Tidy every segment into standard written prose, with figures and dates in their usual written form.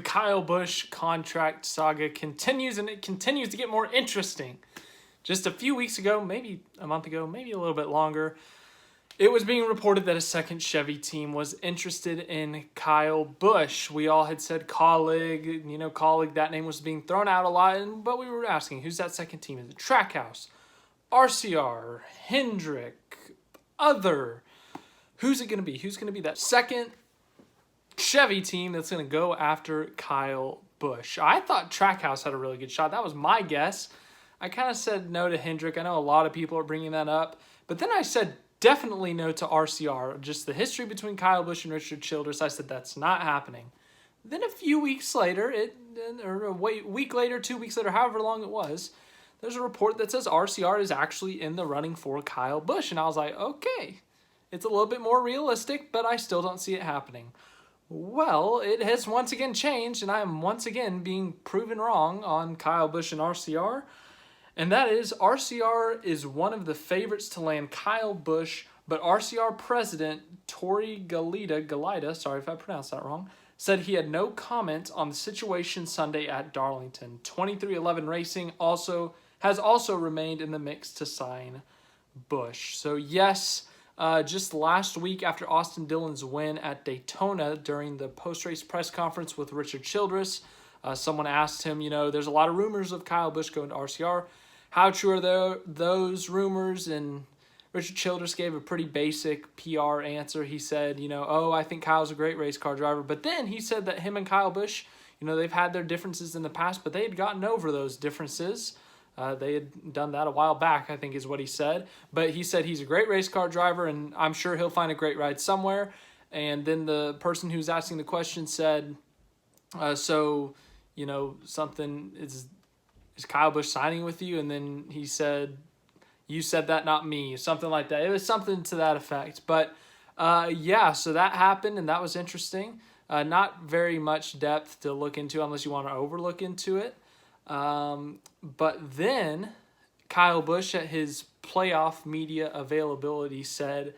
Kyle Busch contract saga continues, and it continues to get more interesting. Just a few weeks ago, maybe a month ago, maybe a little bit longer, it was being reported that a second Chevy team was interested in Kyle Busch. We all had said colleague, that name was being thrown out a lot, but we were asking, who's that second team? Is it Trackhouse, RCR, Hendrick, other? Who's it going to be? Who's going to be that second Chevy team that's going to go after Kyle Busch? I thought Trackhouse had a really good shot. That was my guess. I kind of said no to Hendrick. I know a lot of people are bringing that up. But then I said definitely no to RCR. Just the history between Kyle Busch and Richard Childress. I said that's not happening. Then a few weeks later, or a week later, 2 weeks later, however long it was, there's a report that says RCR is actually in the running for Kyle Busch. And I was like, okay, it's a little bit more realistic, but I still don't see it happening. Well, it has once again changed, and I am once again being proven wrong on Kyle Busch and RCR. And that is, RCR is one of the favorites to land Kyle Busch, but RCR president Tori Galida, sorry if I pronounced that wrong, said he had no comment on the situation Sunday at Darlington. 2311 Racing has also remained in the mix to sign Busch. So yes, just last week after Austin Dillon's win at Daytona during the post-race press conference with Richard Childress, someone asked him, there's a lot of rumors of Kyle Busch going to RCR. How true are those rumors? And Richard Childress gave a pretty basic PR answer. He said, I think Kyle's a great race car driver. But then he said that him and Kyle Busch, they've had their differences in the past, but they had gotten over those differences. They had done that a while back, I think is what he said. But he said he's a great race car driver, and I'm sure he'll find a great ride somewhere. And then the person who's asking the question said, something is Kyle Busch signing with you? And then he said, you said that, not me, something like that. It was something to that effect. But so that happened, and that was interesting. Not very much depth to look into unless you want to overlook into it. But then Kyle Busch at his playoff media availability said,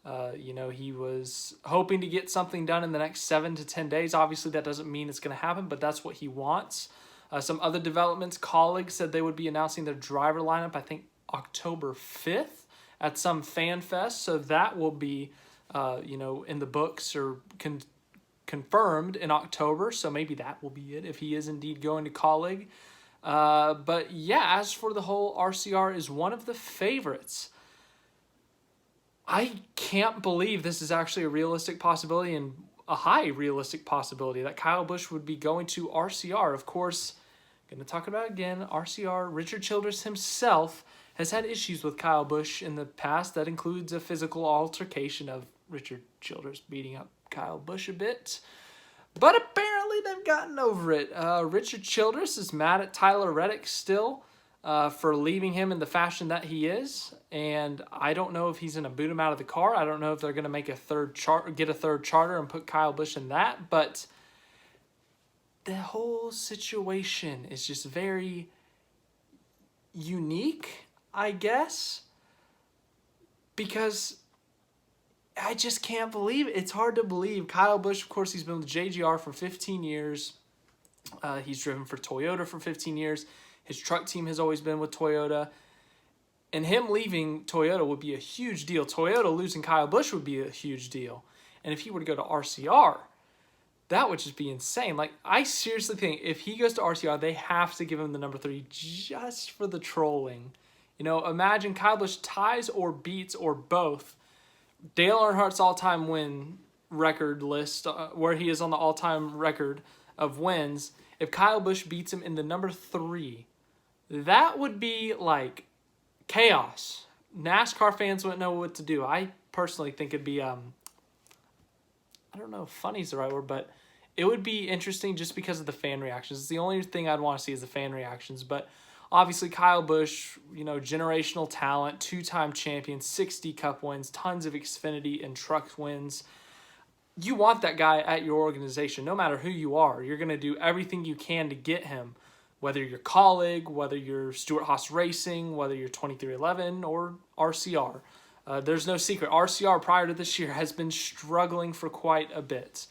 he was hoping to get something done in the next 7 to 10 days. Obviously, that doesn't mean it's going to happen, but that's what he wants. Some other developments, colleagues said they would be announcing their driver lineup, I think, October 5th at some fan fest. So that will be, in the books or confirmed in October. So maybe that will be it if he is indeed going to colleague. But yeah, as for the whole RCR is one of the favorites. I can't believe this is actually a realistic possibility and a high realistic possibility that Kyle Busch would be going to RCR. Of course, going to talk about it again, RCR, Richard Childress himself has had issues with Kyle Busch in the past. That includes a physical altercation of Richard Childress beating up Kyle Busch a bit. But apparently they've gotten over it. Richard Childress is mad at Tyler Reddick still for leaving him in the fashion that he is. And I don't know if he's going to boot him out of the car. I don't know if they're going to make get a third charter and put Kyle Busch in that. But the whole situation is just very unique, I guess. Because I just can't believe it. It's hard to believe. Kyle Busch, of course, he's been with JGR for 15 years. He's driven for Toyota for 15 years. His truck team has always been with Toyota. And him leaving Toyota would be a huge deal. Toyota losing Kyle Busch would be a huge deal. And if he were to go to RCR, that would just be insane. Like, I seriously think if he goes to RCR, they have to give him the number 3 just for the trolling. Imagine Kyle Busch ties or beats or both Dale Earnhardt's all-time win record list, where he is on the all-time record of wins. If Kyle Busch beats him in the number 3, that would be like chaos. NASCAR fans wouldn't know what to do. I personally think it'd be, I don't know if funny is the right word, but it would be interesting just because of the fan reactions. It's the only thing I'd want to see is the fan reactions. But obviously, Kyle Busch, generational talent, 2-time champion, 60 Cup wins, tons of Xfinity and truck wins. You want that guy at your organization, no matter who you are. You're going to do everything you can to get him, whether you're colleague, whether you're Stewart-Haas Racing, whether you're 2311 or RCR. There's no secret. RCR prior to this year has been struggling for quite a bit.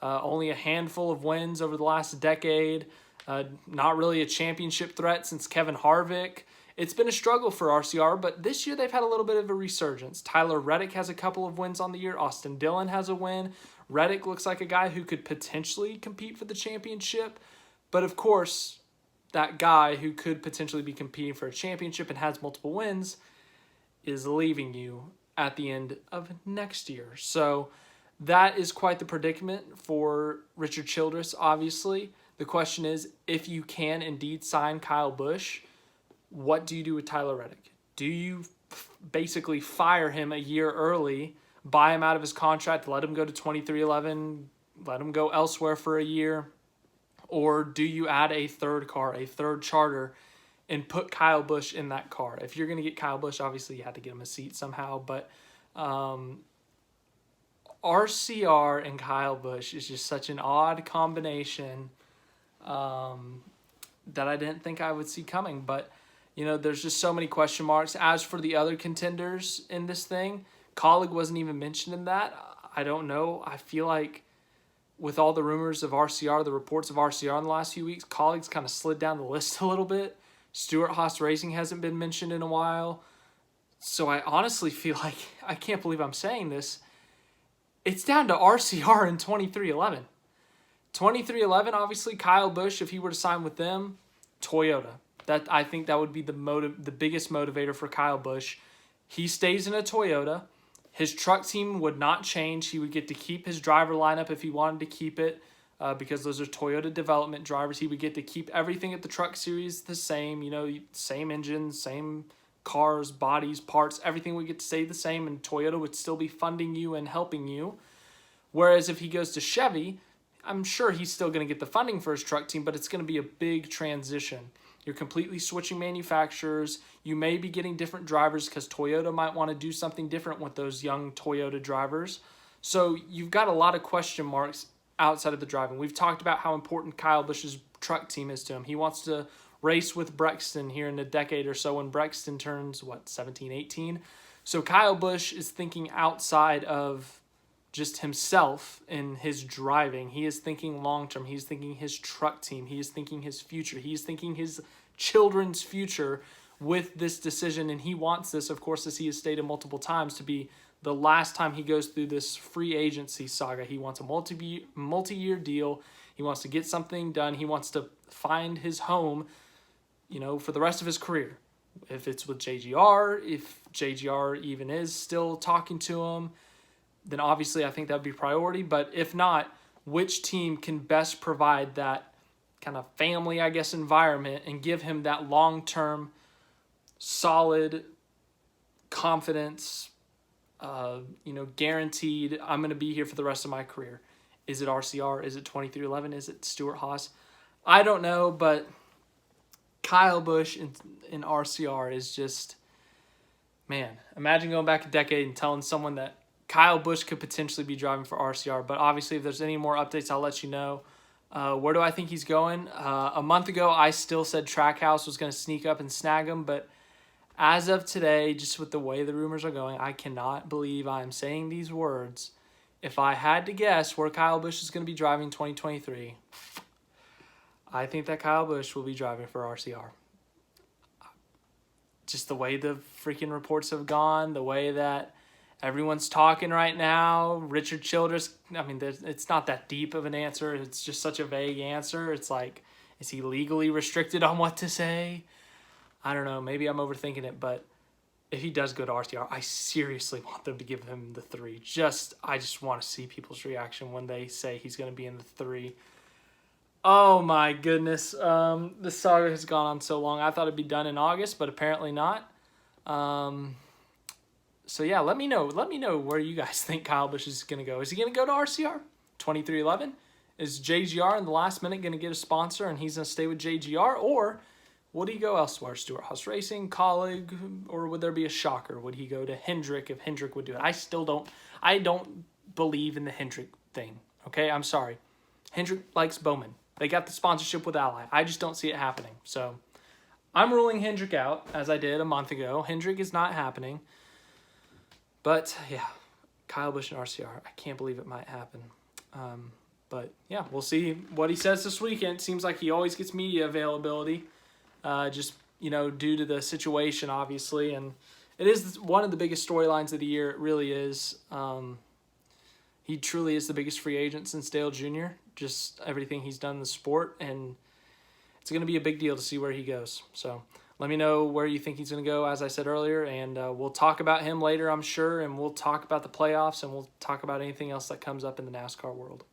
only a handful of wins over the last decade. Not really a championship threat since Kevin Harvick. It's been a struggle for RCR, but this year they've had a little bit of a resurgence. Tyler Reddick has a couple of wins on the year. Austin Dillon has a win. Reddick looks like a guy who could potentially compete for the championship. But of course, that guy who could potentially be competing for a championship and has multiple wins is leaving you at the end of next year. So that is quite the predicament for Richard Childress, obviously. The question is, if you can indeed sign Kyle Busch, what do you do with Tyler Reddick? Do you basically fire him a year early, buy him out of his contract, let him go to 2311, let him go elsewhere for a year? Or do you add a third car, a third charter, and put Kyle Busch in that car? If you're going to get Kyle Busch, obviously you have to get him a seat somehow. But RCR and Kyle Busch is just such an odd combination that I didn't think I would see coming. But, you know, there's just so many question marks. As for the other contenders in this thing, Kaulig wasn't even mentioned in that. I don't know. I feel like with all the rumors of RCR, the reports of RCR in the last few weeks, Kaulig's kind of slid down the list a little bit. Stewart-Haas Racing hasn't been mentioned in a while. So I honestly feel like, I can't believe I'm saying this, it's down to RCR in 2311. 2311, obviously, Kyle Busch, if he were to sign with them, Toyota. I think that would be the biggest motivator for Kyle Busch. He stays in a Toyota. His truck team would not change. He would get to keep his driver lineup if he wanted to keep it, because those are Toyota development drivers. He would get to keep everything at the truck series the same, you know, same engine, same cars, bodies, parts, everything would get to stay the same, and Toyota would still be funding you and helping you. Whereas if he goes to Chevy, I'm sure he's still going to get the funding for his truck team, but it's going to be a big transition. You're completely switching manufacturers. You may be getting different drivers because Toyota might want to do something different with those young Toyota drivers. So you've got a lot of question marks outside of the driving. We've talked about how important Kyle Busch's truck team is to him. He wants to race with Brexton here in a decade or so when Brexton turns, 17, 18? So Kyle Busch is thinking outside of just himself in his driving. He is thinking long-term. He's thinking his truck team. He is thinking his future. He's thinking his children's future with this decision, and he wants this, of course, as he has stated multiple times, to be the last time he goes through this free agency saga. He wants a multi-year deal. He wants to get something done. He wants to find his home, you know, for the rest of his career. If it's with JGR, if JGR even is still talking to him, then obviously I think that would be priority. But if not, which team can best provide that kind of family, I guess, environment and give him that long-term, solid confidence, guaranteed, I'm going to be here for the rest of my career? Is it RCR? Is it 2311? Is it Stewart-Haas? I don't know, but Kyle Busch in RCR is just, man, imagine going back a decade and telling someone that Kyle Busch could potentially be driving for RCR. But obviously, if there's any more updates, I'll let you know. Where do I think he's going? A month ago, I still said Trackhouse was going to sneak up and snag him. But as of today, just with the way the rumors are going, I cannot believe I'm saying these words. If I had to guess where Kyle Busch is going to be driving 2023, I think that Kyle Busch will be driving for RCR. Just the way the freaking reports have gone, the way that everyone's talking right now. Richard Childress, I mean, it's not that deep of an answer. It's just such a vague answer. It's like, is he legally restricted on what to say? I don't know. Maybe I'm overthinking it, but if he does go to RCR, I seriously want them to give him the 3. I just want to see people's reaction when they say he's going to be in the 3. Oh my goodness. This saga has gone on so long. I thought it'd be done in August, but apparently not. So yeah, let me know. Let me know where you guys think Kyle Busch is going to go. Is he going to go to RCR 2311? Is JGR in the last minute going to get a sponsor and he's going to stay with JGR? Or would he go elsewhere? Stewart-Haas Racing, Kaulig, or would there be a shocker? Would he go to Hendrick if Hendrick would do it? I don't believe in the Hendrick thing. Okay, I'm sorry. Hendrick likes Bowman. They got the sponsorship with Ally. I just don't see it happening. So I'm ruling Hendrick out, as I did a month ago. Hendrick is not happening. But yeah, Kyle Busch and RCR, I can't believe it might happen. But yeah, we'll see what he says this weekend. It seems like he always gets media availability, just, due to the situation, obviously. And it is one of the biggest storylines of the year. It really is. He truly is the biggest free agent since Dale Jr., just everything he's done in the sport. And it's going to be a big deal to see where he goes. So let me know where you think he's going to go, as I said earlier. And we'll talk about him later, I'm sure. And we'll talk about the playoffs, and we'll talk about anything else that comes up in the NASCAR world.